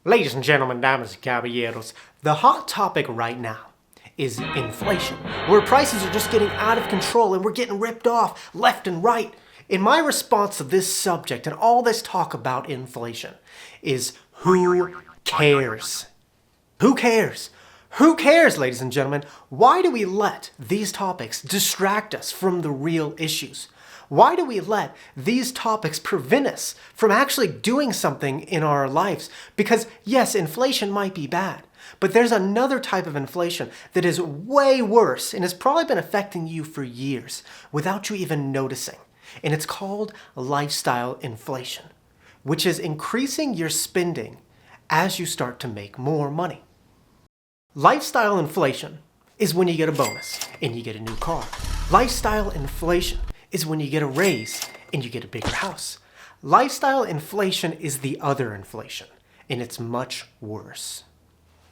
Ladies and gentlemen, damas y caballeros, the hot topic right now is inflation, where prices are just getting out of control and we're getting ripped off left and right. In my response to this subject and all this talk about inflation is who cares? Who cares? Who cares, ladies and gentlemen? Why do we let these topics distract us from the real issues? Why do we let these topics prevent us from actually doing something in our lives? Because yes, inflation might be bad, but there's another type of inflation that is way worse and has probably been affecting you for years without you even noticing. And it's called lifestyle inflation, which is increasing your spending as you start to make more money. Lifestyle inflation is when you get a bonus and you get a new car. Lifestyle inflation is when you get a raise and you get a bigger house. Lifestyle inflation is the other inflation, and it's much worse.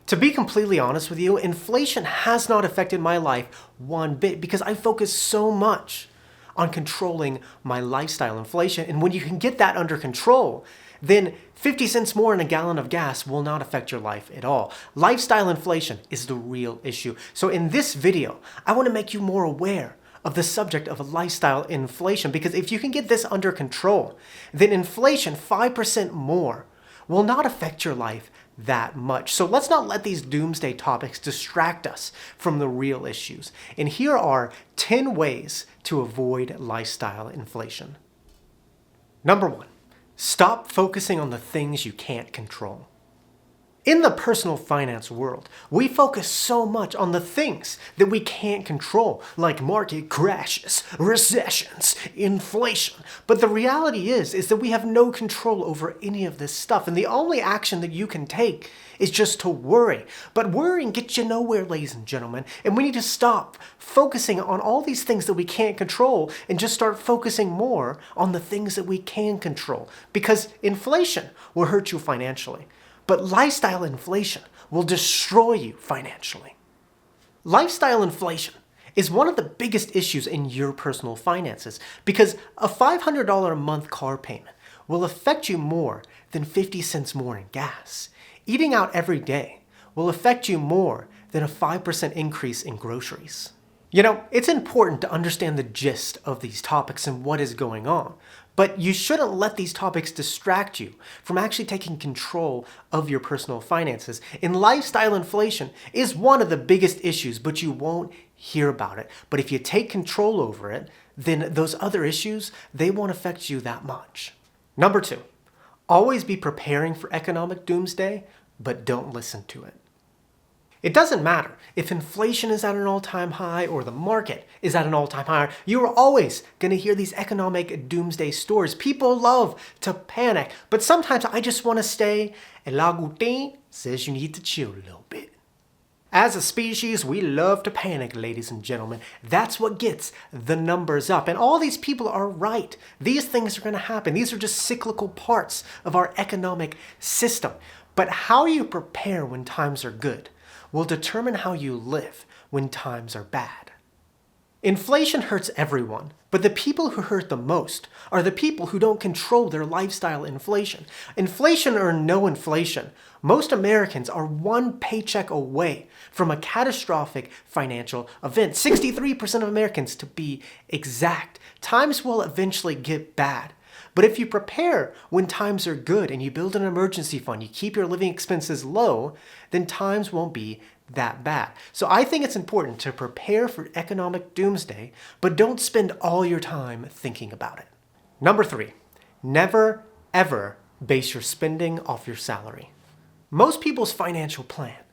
To be completely honest with you, inflation has not affected my life one bit because I focus so much on controlling my lifestyle inflation. And when you can get that under control, then 50 cents more in a gallon of gas will not affect your life at all. Lifestyle inflation is the real issue. So in this video, I want to make you more aware of the subject of lifestyle inflation, because if you can get this under control, then inflation 5% more will not affect your life that much. So let's not let these doomsday topics distract us from the real issues. And here are 10 ways to avoid lifestyle inflation. Number 1, stop focusing on the things you can't control. In the personal finance world, we focus so much on the things that we can't control, like market crashes, recessions, inflation. But the reality is that we have no control over any of this stuff. And the only action that you can take is just to worry. But worrying gets you nowhere, ladies and gentlemen. And we need to stop focusing on all these things that we can't control and just start focusing more on the things that we can control. Because inflation will hurt you financially. But lifestyle inflation will destroy you financially. Lifestyle inflation is one of the biggest issues in your personal finances because a $500 a month car payment will affect you more than 50 cents more in gas. Eating out every day will affect you more than a 5% increase in groceries. You know, it's important to understand the gist of these topics and what is going on, but you shouldn't let these topics distract you from actually taking control of your personal finances. And lifestyle inflation is one of the biggest issues, but you won't hear about it. But if you take control over it, then those other issues, they won't affect you that much. Number 2, always be preparing for economic doomsday, but don't listen to it. It doesn't matter if inflation is at an all-time high or the market is at an all-time high. You are always going to hear these economic doomsday stories. People love to panic, but sometimes I just want to stay. El Agustin says you need to chill a little bit. As a species, we love to panic, ladies and gentlemen. That's what gets the numbers up. And all these people are right. These things are going to happen. These are just cyclical parts of our economic system. But how you prepare when times are good will determine how you live when times are bad. Inflation hurts everyone, but the people who hurt the most are the people who don't control their lifestyle inflation. Inflation or no inflation, most Americans are one paycheck away from a catastrophic financial event. 63% of Americans, to be exact. Times will eventually get bad. But if you prepare when times are good and you build an emergency fund, you keep your living expenses low, then times won't be that bad. So I think it's important to prepare for economic doomsday, but don't spend all your time thinking about it. Number 3, never ever base your spending off your salary. Most people's financial plan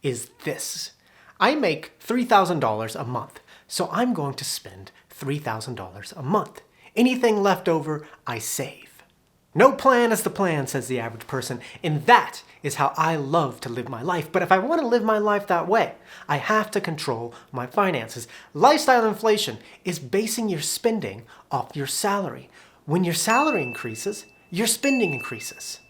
is this. I make $3,000 a month, so I'm going to spend $3,000 a month. Anything left over, I save. No plan is the plan, says the average person, and that is how I love to live my life. But if I want to live my life that way, I have to control my finances. Lifestyle inflation is basing your spending off your salary. When your salary increases, your spending increases.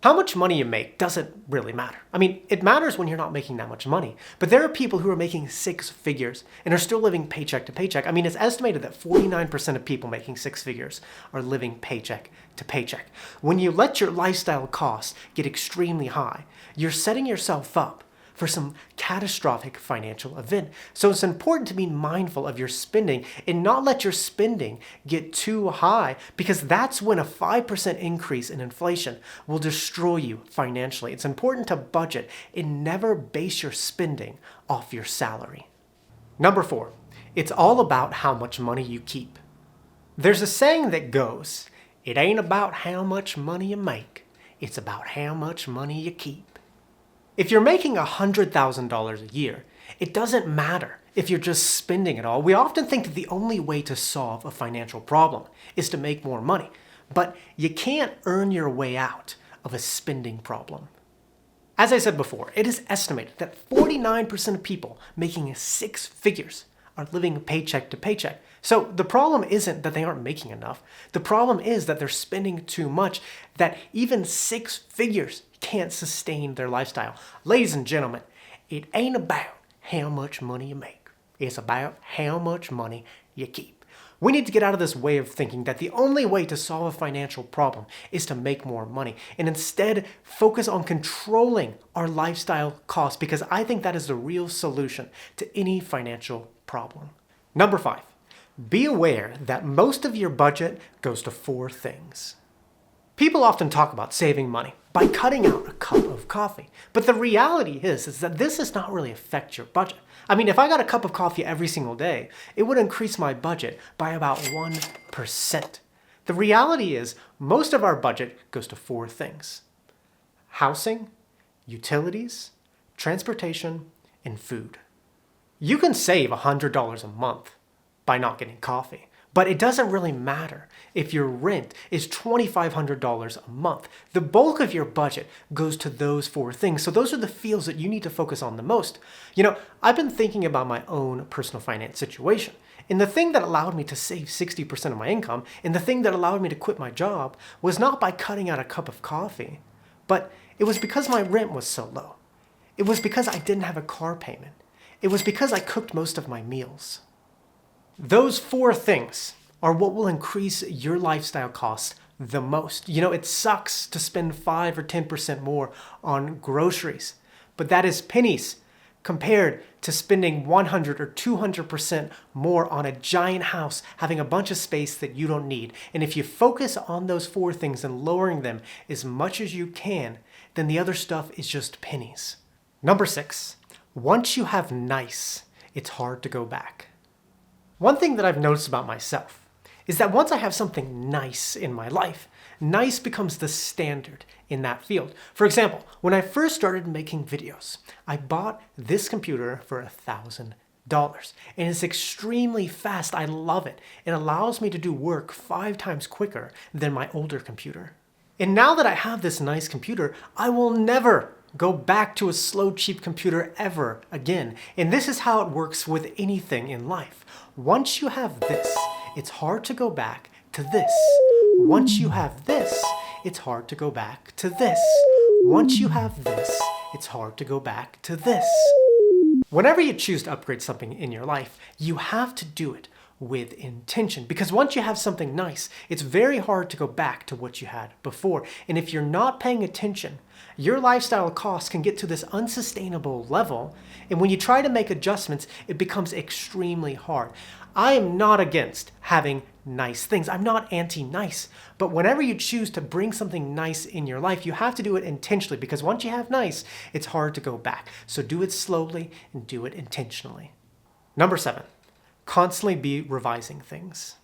How much money you make doesn't really matter. I mean, it matters when you're not making that much money. But there are people who are making six figures and are still living paycheck to paycheck. I mean, it's estimated that 49% of people making six figures are living paycheck to paycheck. When you let your lifestyle costs get extremely high, you're setting yourself up for some catastrophic financial event. So it's important to be mindful of your spending and not let your spending get too high, because that's when a 5% increase in inflation will destroy you financially. It's important to budget and never base your spending off your salary. Number 4, it's all about how much money you keep. There's a saying that goes, it ain't about how much money you make, it's about how much money you keep. If you're making $100,000 a year, it doesn't matter if you're just spending it all. We often think that the only way to solve a financial problem is to make more money, but you can't earn your way out of a spending problem. As I said before, it is estimated that 49% of people making six figures are living paycheck to paycheck. So the problem isn't that they aren't making enough. The problem is that they're spending too much, that even six figures can't sustain their lifestyle. Ladies and gentlemen, it ain't about how much money you make. It's about how much money you keep. We need to get out of this way of thinking that the only way to solve a financial problem is to make more money, and instead focus on controlling our lifestyle costs, because I think that is the real solution to any financial problem. Number 5, be aware that most of your budget goes to 4 things. People often talk about saving money by cutting out a cup of coffee. But the reality is that this does not really affect your budget. I mean, if I got a cup of coffee every single day, it would increase my budget by about 1%. The reality is most of our budget goes to 4 things: housing, utilities, transportation, and food. You can save $100 a month by not getting coffee. But it doesn't really matter if your rent is $2,500 a month. The bulk of your budget goes to those 4 things. So those are the fields that you need to focus on the most. You know, I've been thinking about my own personal finance situation. And the thing that allowed me to save 60% of my income, and the thing that allowed me to quit my job, was not by cutting out a cup of coffee, but it was because my rent was so low. It was because I didn't have a car payment. It was because I cooked most of my meals. Those 4 things are what will increase your lifestyle costs the most. You know, it sucks to spend 5 or 10% more on groceries, but that is pennies compared to spending 100 or 200% more on a giant house, having a bunch of space that you don't need. And if you focus on those 4 things and lowering them as much as you can, then the other stuff is just pennies. Number 6, once you have nice, it's hard to go back. One thing that I've noticed about myself is that once I have something nice in my life, nice becomes the standard in that field. For example, when I first started making videos, I bought this computer for $1,000. And it's extremely fast. I love it. It allows me to do work 5 times quicker than my older computer. And now that I have this nice computer, I will never go back to a slow, cheap computer ever again. And this is how it works with anything in life. Once you have this, it's hard to go back to this. Once you have this, it's hard to go back to this. Once you have this, it's hard to go back to this. Whenever you choose to upgrade something in your life, you have to do it with intention, because once you have something nice, it's very hard to go back to what you had before. And if you're not paying attention, your lifestyle costs can get to this unsustainable level, and when you try to make adjustments, it becomes extremely hard. I am not against having nice things. I'm not anti-nice, but whenever you choose to bring something nice in your life, you have to do it intentionally, because once you have nice, it's hard to go back. So do it slowly and do it intentionally. Number 7. Constantly be revising things.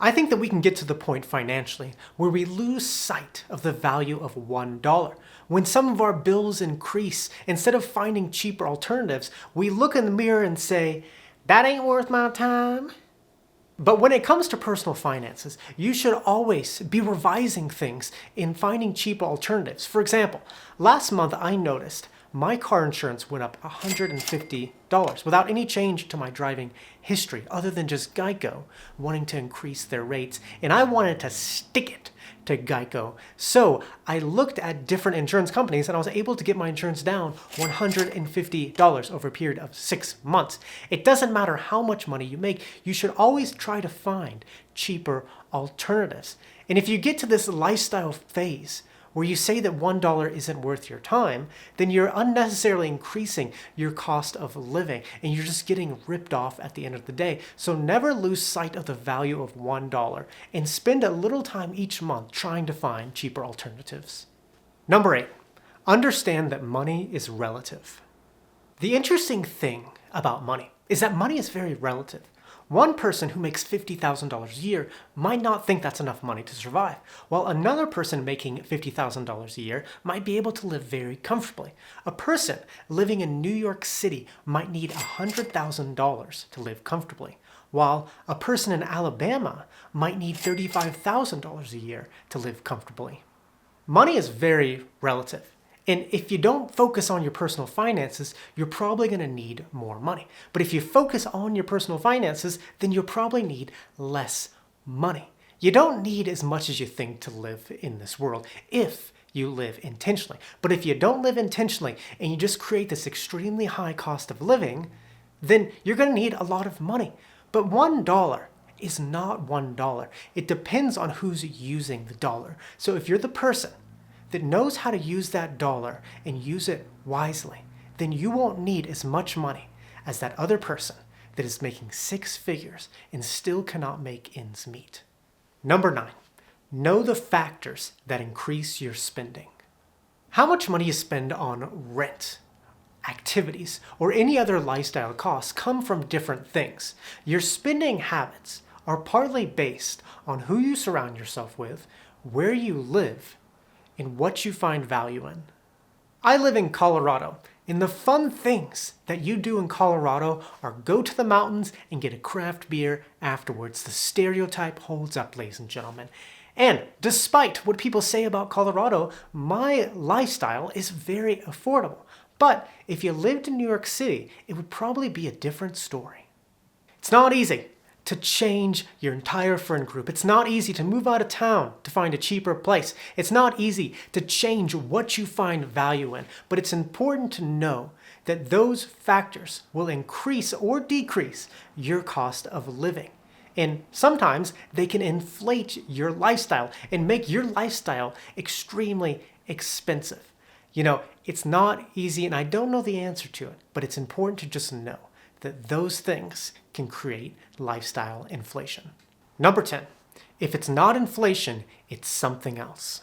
I think that we can get to the point financially where we lose sight of the value of $1. When some of our bills increase, instead of finding cheaper alternatives, we look in the mirror and say, that ain't worth my time. But when it comes to personal finances, you should always be revising things and finding cheaper alternatives. For example, last month I noticed my car insurance went up $150 without any change to my driving history, other than just Geico wanting to increase their rates. And I wanted to stick it to Geico. So I looked at different insurance companies and I was able to get my insurance down $150 over a period of 6 months. It doesn't matter how much money you make, you should always try to find cheaper alternatives. And if you get to this lifestyle phase where you say that $1 isn't worth your time, then you're unnecessarily increasing your cost of living and you're just getting ripped off at the end of the day. So never lose sight of the value of $1 and spend a little time each month trying to find cheaper alternatives. Number 8, understand that money is relative. The interesting thing about money is that money is very relative. One person who makes $50,000 a year might not think that's enough money to survive, while another person making $50,000 a year might be able to live very comfortably. A person living in New York City might need $100,000 to live comfortably, while a person in Alabama might need $35,000 a year to live comfortably. Money is very relative. And if you don't focus on your personal finances, you're probably going to need more money. But if you focus on your personal finances, then you'll probably need less money. You don't need as much as you think to live in this world if you live intentionally. But if you don't live intentionally and you just create this extremely high cost of living, then you're going to need a lot of money. But $1 is not $1. It depends on who's using the dollar. So if you're the person that knows how to use that dollar and use it wisely, then you won't need as much money as that other person that is making 6 figures and still cannot make ends meet. Number 9, know the factors that increase your spending. How much money you spend on rent, activities, or any other lifestyle costs come from different things. Your spending habits are partly based on who you surround yourself with, where you live, and what you find value in. I live in Colorado, and the fun things that you do in Colorado are go to the mountains and get a craft beer afterwards. The stereotype holds up, ladies and gentlemen. And despite what people say about Colorado, my lifestyle is very affordable. But if you lived in New York City, it would probably be a different story. It's not easy to change your entire friend group. It's not easy to move out of town to find a cheaper place. It's not easy to change what you find value in, but it's important to know that those factors will increase or decrease your cost of living. And sometimes they can inflate your lifestyle and make your lifestyle extremely expensive. You know, it's not easy, and I don't know the answer to it, but it's important to just know that those things can create lifestyle inflation. Number 10, if it's not inflation, it's something else.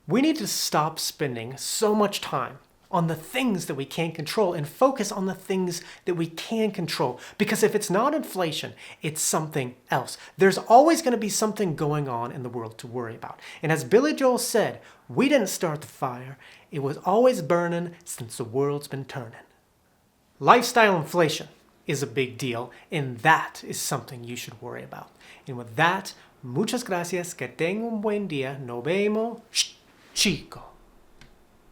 We need to stop spending so much time on the things that we can't control and focus on the things that we can control. Because if it's not inflation, it's something else. There's always going to be something going on in the world to worry about. And as Billy Joel said, we didn't start the fire. It was always burning since the world's been turning. Lifestyle inflation is a big deal, and that is something you should worry about. And with that, muchas gracias, que tenga un buen día, nos vemos, chico.